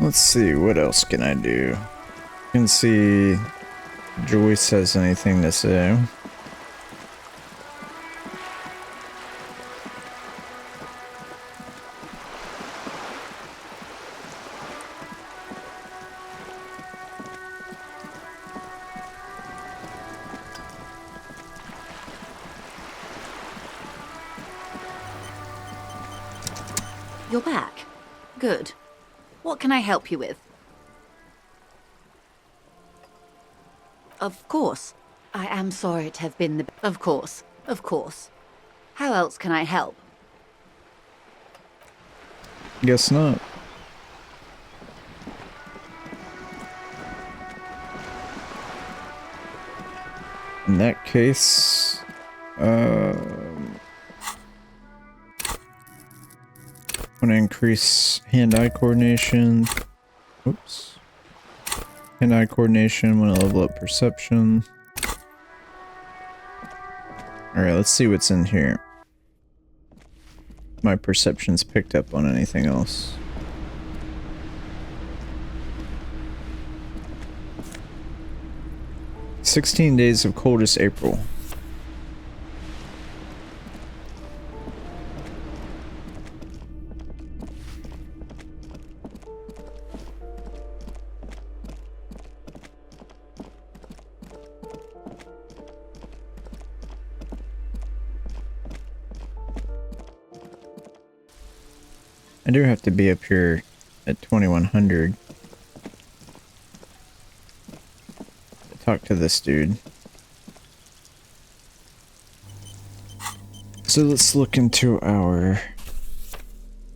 Let's see, what else can I do? You can see Joyce has anything to say. You're back. Good. What can I help you with? Of course. I am sorry to have been the... Of course. Of course. How else can I help? Guess not. In that case, I'm gonna increase hand-eye coordination. Oops. Hand-eye coordination, I'm gonna level up perception. Alright, let's see what's in here. My perception's picked up on anything else. "16 days of coldest April." I do have to be up here at 2100 to talk to this dude. So let's look into our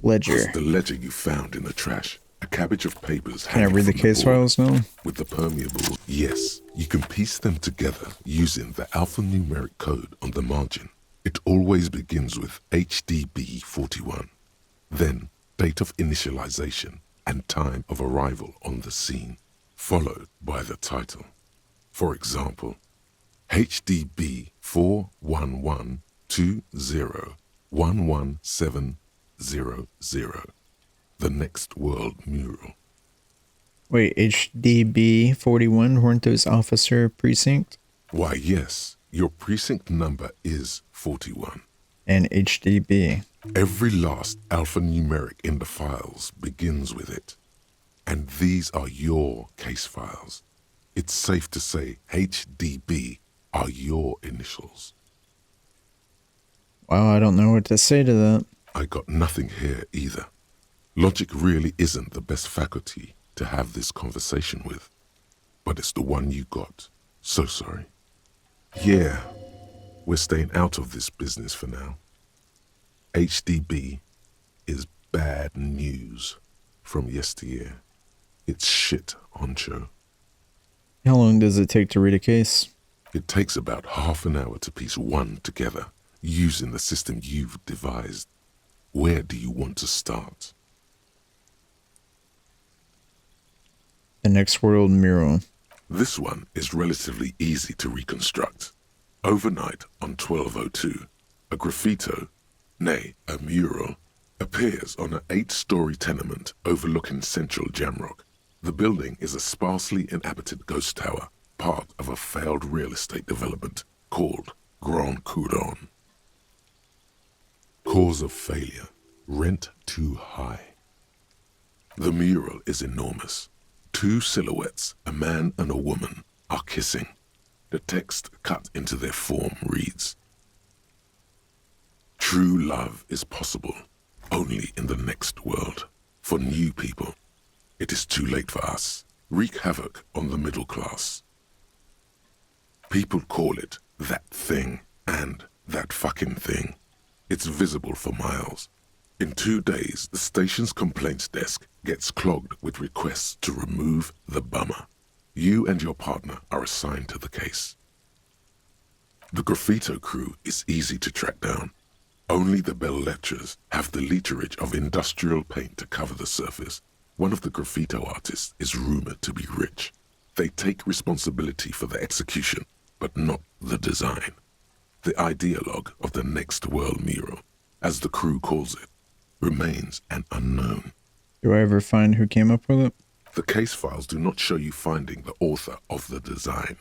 ledger. It's the ledger you found in the trash. A cabbage of papers. Can I read the case files now? With the permeable. Yes, you can piece them together using the alphanumeric code on the margin. It always begins with HDB 41. Then date of initialization and time of arrival on the scene, followed by the title. For example, HDB 41120111700, the Next World Mural. Wait, HDB 41 weren't those officer precinct? Why, yes, your precinct number is 41. And HDB. Every last alphanumeric in the files begins with it. And these are your case files. It's safe to say HDB are your initials. Wow, I don't know what to say to that. I got nothing here either. Logic really isn't the best faculty to have this conversation with. But it's the one you got. So sorry. Yeah, we're staying out of this business for now. HDB is bad news from yesteryear. It's shit, honcho. How long does it take to read a case? It takes about half an hour to piece one together, using the system you've devised. Where do you want to start? The Next World Mural. This one is relatively easy to reconstruct. Overnight on 1202, a graffito, nay, a mural, appears on an 8-story tenement overlooking central Jamrock. The building is a sparsely inhabited ghost tower, part of a failed real estate development called Grand Couronne. Cause of failure: rent too high. The mural is enormous. 2 silhouettes, a man and a woman, are kissing. The text cut into their form reads, "True love is possible only in the next world. For new people, it is too late for us. Wreak havoc on the middle class." People call it that thing and that fucking thing. It's visible for miles. In 2 days, the station's complaints desk gets clogged with requests to remove the bummer. You and your partner are assigned to the case. The graffito crew is easy to track down. Only the bell lectures have the literage of industrial paint to cover the surface. One of the graffito artists is rumored to be rich. They take responsibility for the execution, but not the design. The ideologue of the Next World Mural, as the crew calls it, remains an unknown. Do I ever find who came up with it? The case files do not show you finding the author of the design.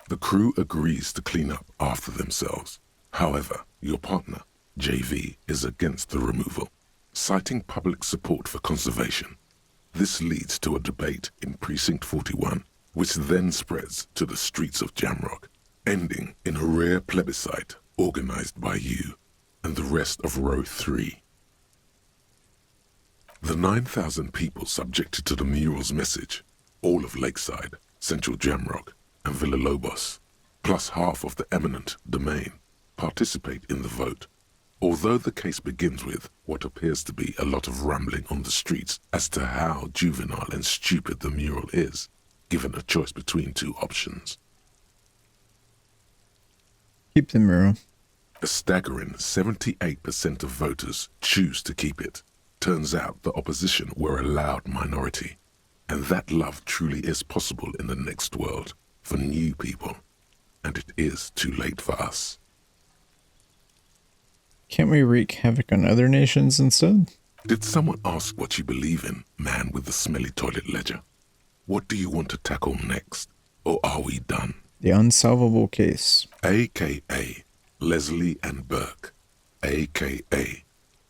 The crew agrees to clean up after themselves. However, your partner, JV, is against the removal, citing public support for conservation. This leads to a debate in Precinct 41, which then spreads to the streets of Jamrock, ending in a rare plebiscite organized by you and the rest of Row 3. The 9,000 people subjected to the mural's message, all of Lakeside, Central Jamrock, and Villalobos, plus half of the eminent domain, participate in the vote. Although the case begins with what appears to be a lot of rambling on the streets as to how juvenile and stupid the mural is, given a choice between two options. Keep the mural. A staggering 78% of voters choose to keep it. Turns out the opposition were a loud minority, and that love truly is possible in the next world for new people, and it is too late for us. Can't we wreak havoc on other nations instead? Did someone ask what you believe in, man with the smelly toilet ledger? What do you want to tackle next, or are we done? The unsolvable case. AKA Leslie and Burke, AKA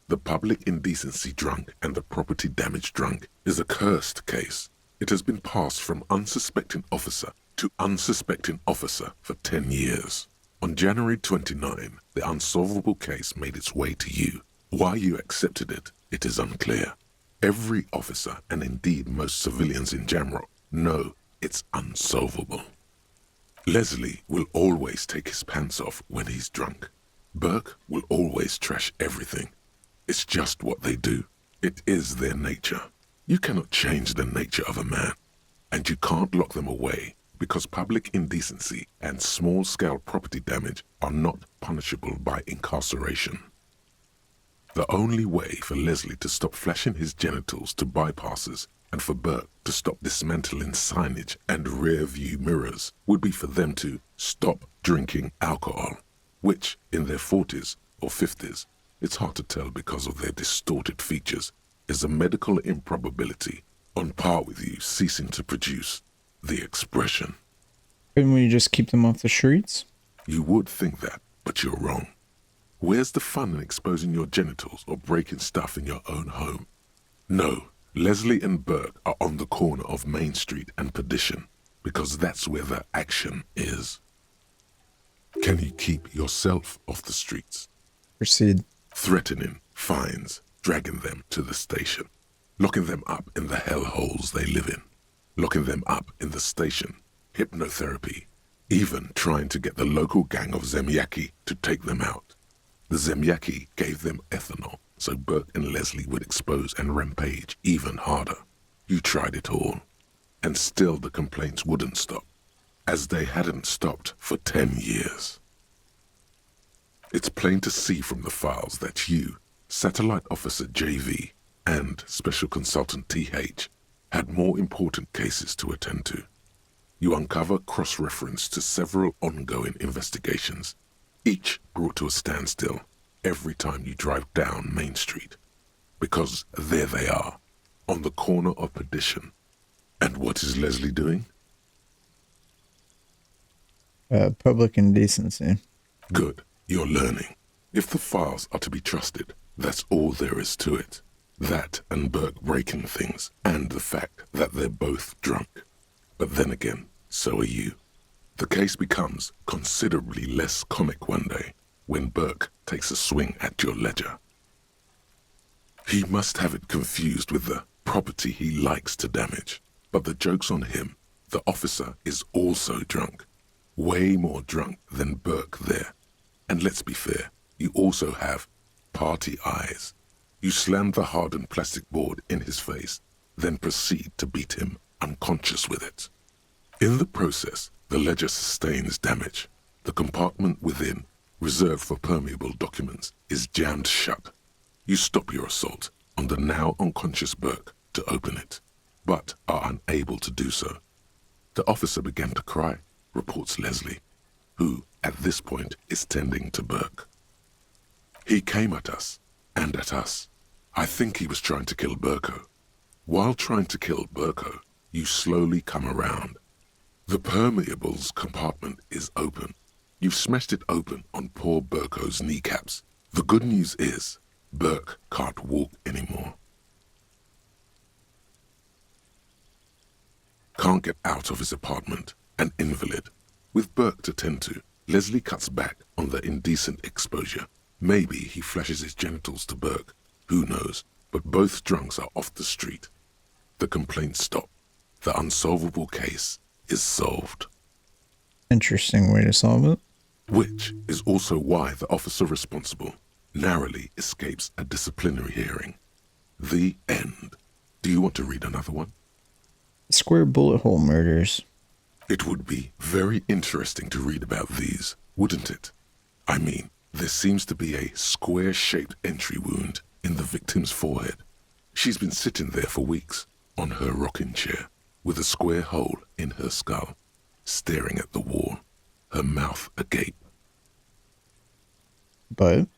the public indecency drunk and the property damage drunk, is a cursed case. It has been passed from unsuspecting officer to unsuspecting officer for 10 years. On January 29, the unsolvable case made its way to you. Why you accepted it, it is unclear. Every officer, and indeed most civilians in Jamrock, know it's unsolvable. Leslie will always take his pants off when he's drunk. Burke will always trash everything. It's just what they do. It is their nature. You cannot change the nature of a man, and you can't lock them away because public indecency and small-scale property damage are not punishable by incarceration. The only way for Leslie to stop flashing his genitals to bypassers and for Burke to stop dismantling signage and rear-view mirrors would be for them to stop drinking alcohol, which, in their 40s or 50s, it's hard to tell because of their distorted features, is a medical improbability on par with you ceasing to produce the expression. Couldn't we just keep them off the streets? You would think that, but you're wrong. Where's the fun in exposing your genitals or breaking stuff in your own home? No, Leslie and Burke are on the corner of Main Street and Perdition, because that's where the action is. Can you keep yourself off the streets? Proceed. Threatening, fines, dragging them to the station, locking them up in the hellholes they live in, locking them up in the station, hypnotherapy, even trying to get the local gang of Zemyaki to take them out. The Zemyaki gave them ethanol, so Burke and Leslie would expose and rampage even harder. You tried it all, and still the complaints wouldn't stop, as they hadn't stopped for 10 years. It's plain to see from the files that you, Satellite Officer JV, and Special Consultant TH had more important cases to attend to. You uncover cross-reference to several ongoing investigations, each brought to a standstill every time you drive down Main Street, because there they are, on the corner of Perdition. And what is Leslie doing? Public indecency. Good. You're learning. If the files are to be trusted, that's all there is to it. That and Burke breaking things, and the fact that they're both drunk. But then again, so are you. The case becomes considerably less comic one day when Burke takes a swing at your ledger. He must have it confused with the property he likes to damage. But the joke's on him. The officer is also drunk. Way more drunk than Burke there. And let's be fair, you also have party eyes. You slam the hardened plastic board in his face, then proceed to beat him unconscious with it. In the process, the ledger sustains damage. The compartment within, reserved for permeable documents, is jammed shut. You stop your assault on the now unconscious Burke to open it, but are unable to do so. The officer began to cry, reports Leslie, who, at this point, is tending to Burke. He came at us, and at us, I think he was trying to kill Burko. While trying to kill Burko, you slowly come around. The permeables compartment is open. You've smashed it open on poor Burko's kneecaps. The good news is, Burke can't walk anymore. Can't get out of his apartment, an invalid. With Burke to tend to, Leslie cuts back on the indecent exposure. Maybe he flashes his genitals to Burke. Who knows? But both drunks are off the street. The complaints stop. The unsolvable case is solved. Interesting way to solve it. Which is also why the officer responsible narrowly escapes a disciplinary hearing. The end. Do you want to read another one? Square bullet hole murders. It would be very interesting to read about these, wouldn't it? I mean, there seems to be a square-shaped entry wound in the victim's forehead. She's been sitting there for weeks, on her rocking chair, with a square hole in her skull, staring at the wall, her mouth agape. But?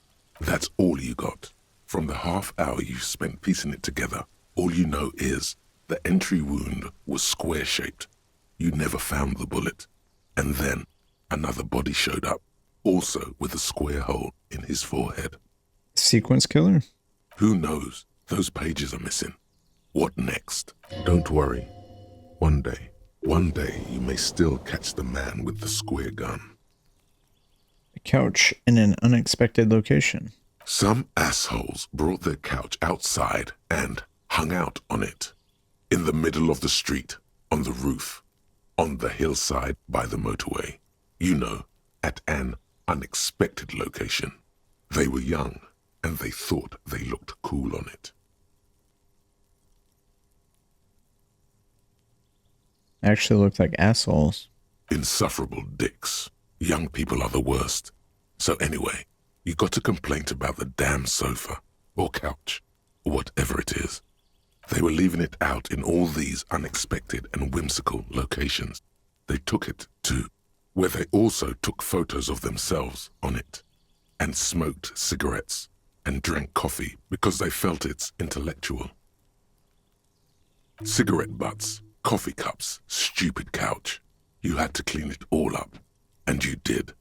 That's all you got. From the half hour you spent piecing it together, all you know is the entry wound was square-shaped. You never found the bullet. And then another body showed up, also with a square hole in his forehead. Sequence killer? Who knows? Those pages are missing. What next? Don't worry. One day you may still catch the man with the square gun. A couch in an unexpected location. Some assholes brought their couch outside and hung out on it. In the middle of the street, on the roof, on the hillside by the motorway. You know, at an unexpected location. They were young, and they thought they looked cool on it. Actually looked like assholes. Insufferable dicks. Young people are the worst. So anyway, you got a complaint about the damn sofa, or couch, or whatever it is. They were leaving it out in all these unexpected and whimsical locations. They took it to where they also took photos of themselves on it, and smoked cigarettes, and drank coffee because they felt it's intellectual. Cigarette butts, coffee cups, stupid couch. You had to clean it all up, and you did.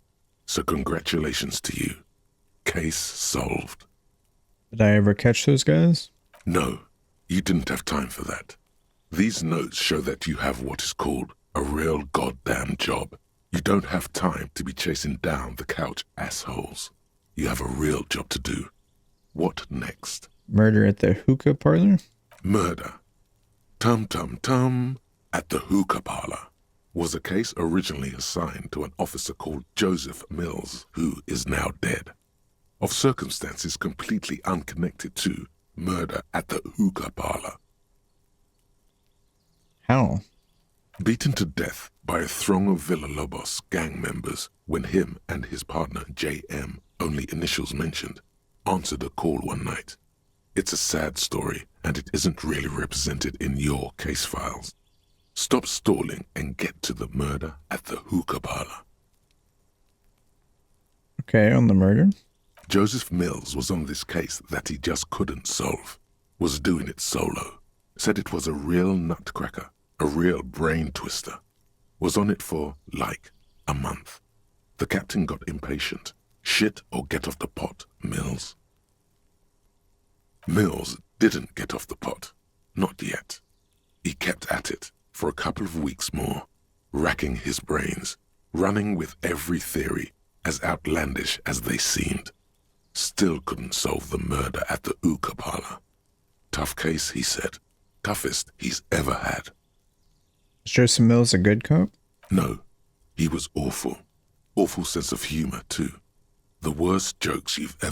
So congratulations to you. Case solved. Did I ever catch those guys? No, you didn't have time for that. These notes show that you have what is called a real goddamn job. You don't have time to be chasing down the couch assholes. You have a real job to do. What next? Murder at the hookah parlor? Murder. Tum-tum-tum at the hookah parlor was a case originally assigned to an officer called Joseph Mills, who is now dead, of circumstances completely unconnected to murder at the hookah parlor. How? Beaten to death by a throng of Villalobos gang members when him and his partner J.M., only initials mentioned, answered a call one night. It's a sad story, and it isn't really represented in your case files. Stop stalling and get to the murder at the hookah parlor. Okay, on the murder? Joseph Mills was on this case that he just couldn't solve. Was doing it solo. Said it was a real nutcracker, a real brain twister. Was on it for, like, a month. The captain got impatient. Shit or get off the pot, Mills. Mills didn't get off the pot. Not yet. He kept at it for a couple of weeks more, racking his brains, running with every theory, as outlandish as they seemed. Still couldn't solve the murder at the hookah parlor. Tough case, he said. Toughest he's ever had. Is Joseph Mills a good cop? No, he was awful. Awful sense of humor, too. The worst jokes you've ever